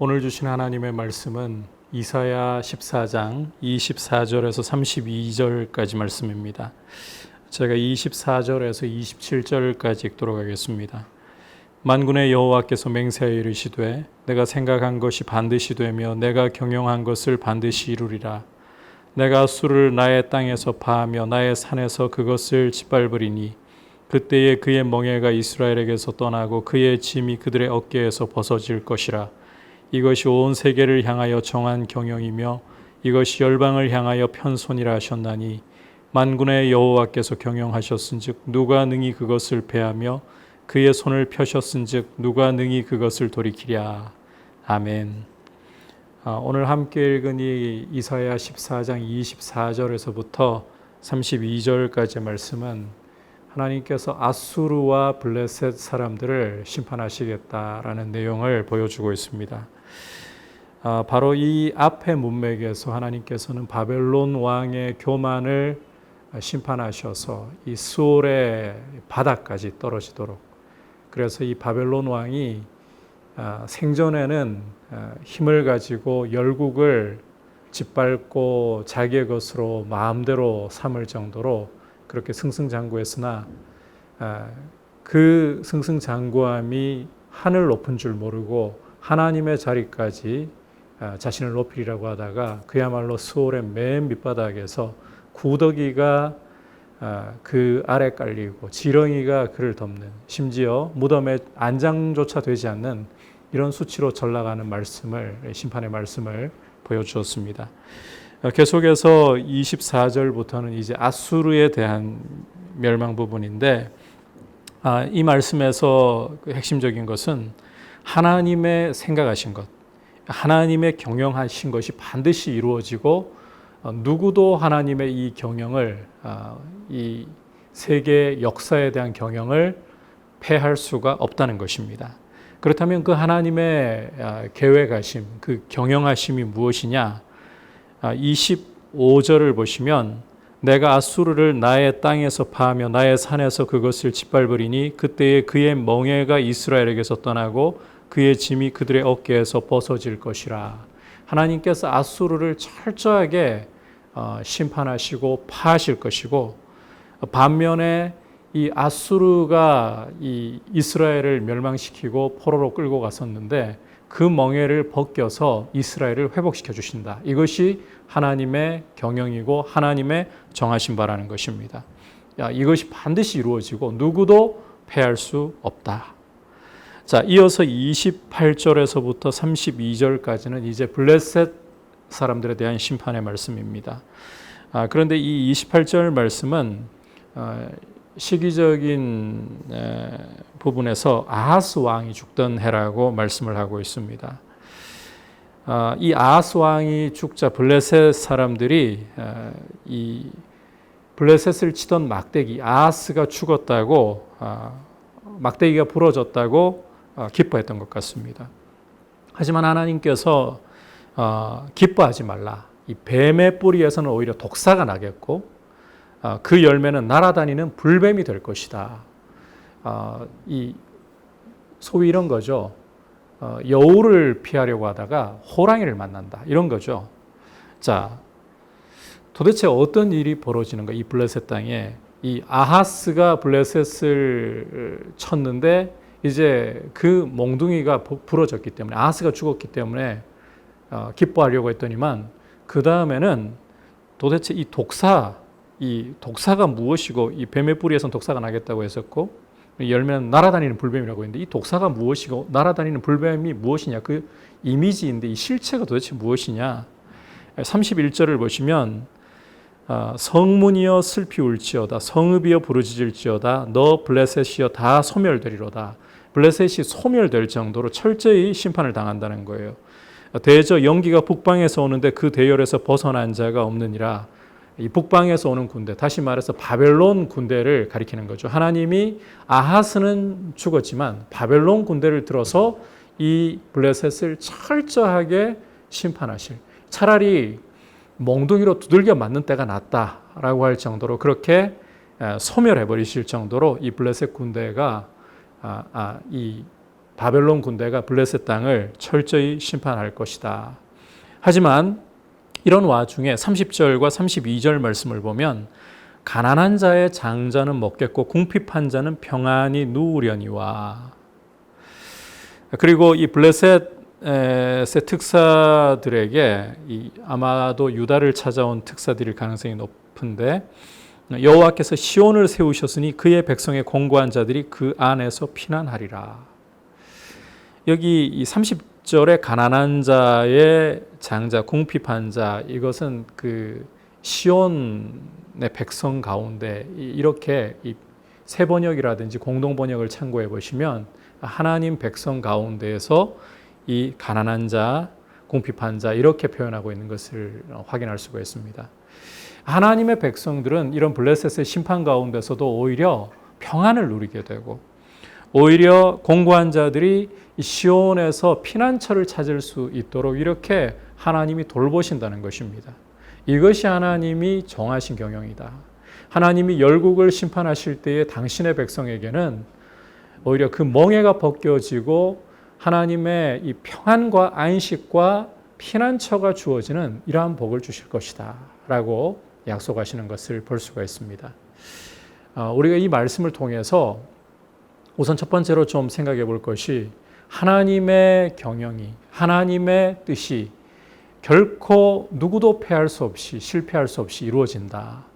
오늘 주신 하나님의 말씀은 이사야 14장 24절에서 32절까지 말씀입니다. 제가 24절에서 27절까지 읽도록 하겠습니다. 만군의 여호와께서 맹세하여 이르시되 내가 생각한 것이 반드시 되며 내가 경영한 것을 반드시 이루리라. 내가 아수르를 나의 땅에서 파하며 나의 산에서 그것을 짓밟으리니 그때에 그의 멍에가 이스라엘에게서 떠나고 그의 짐이 그들의 어깨에서 벗어질 것이라. 이것이 온 세계를 향하여 정한 경영이며 이것이 열방을 향하여 편손이라 하셨나니 만군의 여호와께서 경영하셨은즉 누가 능히 그것을 패하며 그의 손을 펴셨은즉 누가 능히 그것을 돌이키랴. 아멘. 오늘 함께 읽은 이 이사야 14장 24절에서부터 32절까지의 말씀은 하나님께서 아수르와 블레셋 사람들을 심판하시겠다라는 내용을 보여주고 있습니다. 바로 이 앞의 문맥에서 하나님께서는 바벨론 왕의 교만을 심판하셔서 이 수올의 바닥까지 떨어지도록, 그래서 이 바벨론 왕이 생전에는 힘을 가지고 열국을 짓밟고 자기의 것으로 마음대로 삼을 정도로 그렇게 승승장구했으나 그 승승장구함이 하늘 높은 줄 모르고 하나님의 자리까지 자신을 높이리라고 하다가 그야말로 수올의 맨 밑바닥에서 구더기가 그 아래 깔리고 지렁이가 그를 덮는, 심지어 무덤에 안장조차 되지 않는 이런 수치로 전락하는 말씀을, 심판의 말씀을 보여주었습니다. 계속해서 24절부터는 이제 아수르에 대한 멸망 부분인데, 이 말씀에서 핵심적인 것은 하나님의 생각하신 것, 하나님의 경영하신 것이 반드시 이루어지고 누구도 하나님의 이 경영을, 이 세계 역사에 대한 경영을 패할 수가 없다는 것입니다. 그렇다면 그 하나님의 계획하심, 그 경영하심이 무엇이냐? 25절을 보시면 내가 아수르를 나의 땅에서 파하며 나의 산에서 그것을 짓밟으리니 그때에 그의 멍에가 이스라엘에게서 떠나고 그의 짐이 그들의 어깨에서 벗어질 것이라. 하나님께서 아수르를 철저하게 심판하시고 파하실 것이고, 반면에 이 아수르가 이 이스라엘을 멸망시키고 포로로 끌고 갔었는데 그 멍에를 벗겨서 이스라엘을 회복시켜 주신다. 이것이 하나님의 경영이고 하나님의 정하신 바라는 것입니다. 이것이 반드시 이루어지고 누구도 패할 수 없다. 자, 이어서 28절에서부터 32절까지는 이제 블레셋 사람들에 대한 심판의 말씀입니다. 그런데 이 28절 말씀은 시기적인 부분에서 아하스 왕이 죽던 해라고 말씀을 하고 있습니다. 이 아하스 왕이 죽자 블레셋 사람들이 이 블레셋을 치던 막대기, 아하스가 죽었다고, 막대기가 부러졌다고 기뻐했던 것 같습니다. 하지만 하나님께서 기뻐하지 말라. 이 뱀의 뿌리에서는 오히려 독사가 나겠고 그 열매는 날아다니는 불뱀이 될 것이다. 이 소위 이런 거죠. 여우를 피하려고 하다가 호랑이를 만난다. 이런 거죠. 자, 도대체 어떤 일이 벌어지는가? 이 블레셋 땅에 이 아하스가 블레셋을 쳤는데 이제 그 몽둥이가 부러졌기 때문에, 아하스가 죽었기 때문에 기뻐하려고 했더니만 그 다음에는 도대체 이 독사가 무엇이고, 이 뱀의 뿌리에서는 독사가 나겠다고 했었고 열매는 날아다니는 불뱀이라고 했는데 이 독사가 무엇이고 날아다니는 불뱀이 무엇이냐, 그 이미지인데 이 실체가 도대체 무엇이냐. 31절을 보시면 성문이여 슬피 울지어다, 성읍이여 부르짖을지어다, 너 블레셋이여 다 소멸되리로다. 블레셋이 소멸될 정도로 철저히 심판을 당한다는 거예요. 대저 연기가 북방에서 오는데 그 대열에서 벗어난 자가 없느니라. 이 북방에서 오는 군대, 다시 말해서 바벨론 군대를 가리키는 거죠. 하나님이 아하스는 죽었지만 바벨론 군대를 들어서 이 블레셋을 철저하게 심판하실, 차라리 몽둥이로 두들겨 맞는 때가 낫다라고 할 정도로 그렇게 소멸해버리실 정도로 이 블레셋 군대가 이 바벨론 군대가 블레셋 땅을 철저히 심판할 것이다. 하지만 이런 와중에 30절과 32절 말씀을 보면 가난한 자의 장자는 먹겠고 궁핍한 자는 평안히 누우려니와. 그리고 이 블레셋의 특사들에게 아마도 유다를 찾아온 특사들일 가능성이 높은데 여호와께서 시온을 세우셨으니 그의 백성의 공고한 자들이 그 안에서 피난하리라. 여기 이 30절의 가난한 자의 장자, 궁핍한 자, 이것은 그 시온의 백성 가운데 이렇게 이 새 번역이라든지 공동 번역을 참고해 보시면 하나님 백성 가운데에서 이 가난한 자, 궁핍한 자 이렇게 표현하고 있는 것을 확인할 수가 있습니다. 하나님의 백성들은 이런 블레셋의 심판 가운데서도 오히려 평안을 누리게 되고 오히려 공고한 자들이 시온에서 피난처를 찾을 수 있도록 이렇게 하나님이 돌보신다는 것입니다. 이것이 하나님이 정하신 경영이다. 하나님이 열국을 심판하실 때에 당신의 백성에게는 오히려 그 멍에가 벗겨지고 하나님의 이 평안과 안식과 피난처가 주어지는 이러한 복을 주실 것이다 라고 약속하시는 것을 볼 수가 있습니다. 우리가 이 말씀을 통해서 우선 첫 번째로 좀 생각해 볼 것이 하나님의 경영이, 하나님의 뜻이 결코 누구도 패할 수 없이, 실패할 수 없이 이루어진다.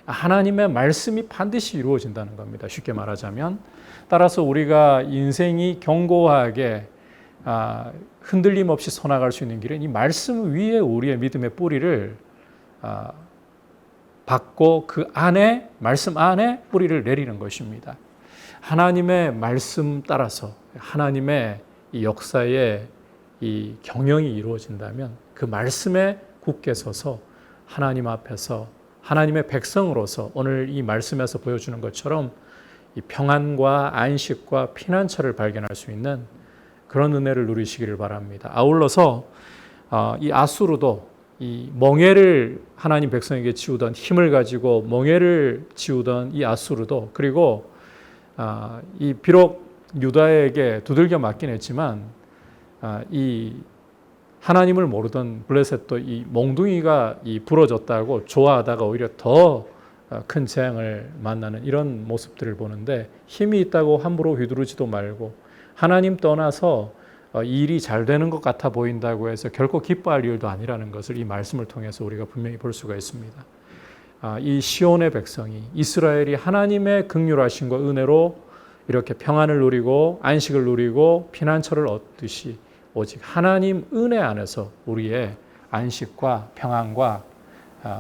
하나님의 말씀이 반드시 이루어진다는 겁니다. 쉽게 말하자면. 따라서 우리가 인생이 견고하게 흔들림 없이 서나갈 수 있는 길은 이 말씀 위에 우리의 믿음의 뿌리를 받고 그 안에, 말씀 안에 뿌리를 내리는 것입니다. 하나님의 말씀 따라서 하나님의 이 역사의 이 경영이 이루어진다면 그 말씀에 굳게 서서 하나님 앞에서 하나님의 백성으로서 오늘 이 말씀에서 보여주는 것처럼 이 평안과 안식과 피난처를 발견할 수 있는 그런 은혜를 누리시기를 바랍니다. 아울러서 이 아수르도 이 멍에를 하나님 백성에게 지우던 힘을 가지고 멍에를 지우던 이 아수르도 그리고 이 비록 유다에게 두들겨 맞긴 했지만 이 하나님을 모르던 블레셋도 이 몽둥이가 부러졌다고 좋아하다가 오히려 더 큰 재앙을 만나는 이런 모습들을 보는데 힘이 있다고 함부로 휘두르지도 말고 하나님 떠나서 일이 잘 되는 것 같아 보인다고 해서 결코 기뻐할 일도 아니라는 것을 이 말씀을 통해서 우리가 분명히 볼 수가 있습니다. 이 시온의 백성이 이스라엘이 하나님의 긍휼하심과 은혜로 이렇게 평안을 누리고 안식을 누리고 피난처를 얻듯이 오직 하나님 은혜 안에서 우리의 안식과 평안과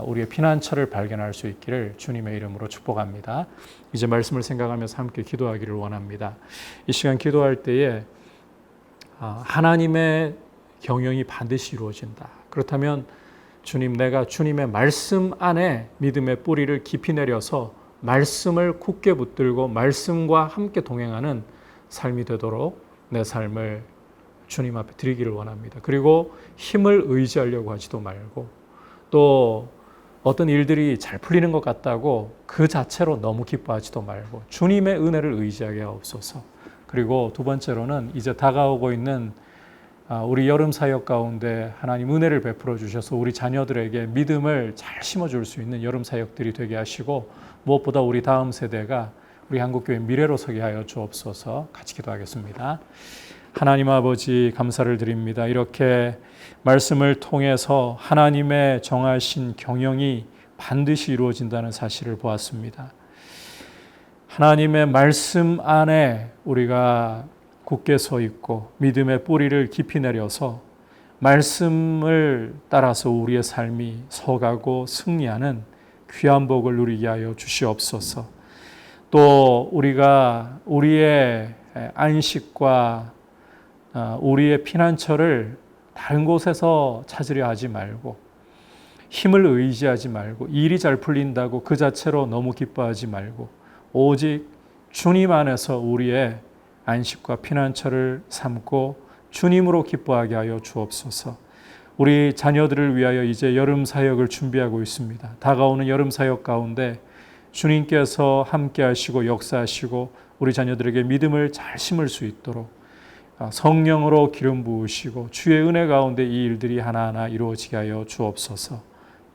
우리의 피난처를 발견할 수 있기를 주님의 이름으로 축복합니다. 이제 말씀을 생각하면서 함께 기도하기를 원합니다. 이 시간 기도할 때에 하나님의 경영이 반드시 이루어진다. 그렇다면 주님, 내가 주님의 말씀 안에 믿음의 뿌리를 깊이 내려서 말씀을 굳게 붙들고 말씀과 함께 동행하는 삶이 되도록 내 삶을 주님 앞에 드리기를 원합니다. 그리고 힘을 의지하려고 하지도 말고 또 어떤 일들이 잘 풀리는 것 같다고 그 자체로 너무 기뻐하지도 말고 주님의 은혜를 의지하게 하옵소서. 그리고 두 번째로는 이제 다가오고 있는 우리 여름 사역 가운데 하나님 은혜를 베풀어 주셔서 우리 자녀들에게 믿음을 잘 심어줄 수 있는 여름 사역들이 되게 하시고 무엇보다 우리 다음 세대가 우리 한국교회 미래로 서게 하여 주옵소서. 같이 기도하겠습니다. 하나님 아버지 감사를 드립니다. 이렇게 말씀을 통해서 하나님의 정하신 경영이 반드시 이루어진다는 사실을 보았습니다. 하나님의 말씀 안에 우리가 굳게 서 있고 믿음의 뿌리를 깊이 내려서 말씀을 따라서 우리의 삶이 서가고 승리하는 귀한 복을 누리게 하여 주시옵소서. 또 우리가 우리의 안식과 우리의 피난처를 다른 곳에서 찾으려 하지 말고 힘을 의지하지 말고 일이 잘 풀린다고 그 자체로 너무 기뻐하지 말고 오직 주님 안에서 우리의 안식과 피난처를 삼고 주님으로 기뻐하게 하여 주옵소서. 우리 자녀들을 위하여 이제 여름 사역을 준비하고 있습니다. 다가오는 여름 사역 가운데 주님께서 함께 하시고 역사하시고 우리 자녀들에게 믿음을 잘 심을 수 있도록 성령으로 기름 부으시고 주의 은혜 가운데 이 일들이 하나하나 이루어지게 하여 주옵소서.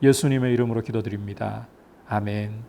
예수님의 이름으로 기도드립니다. 아멘.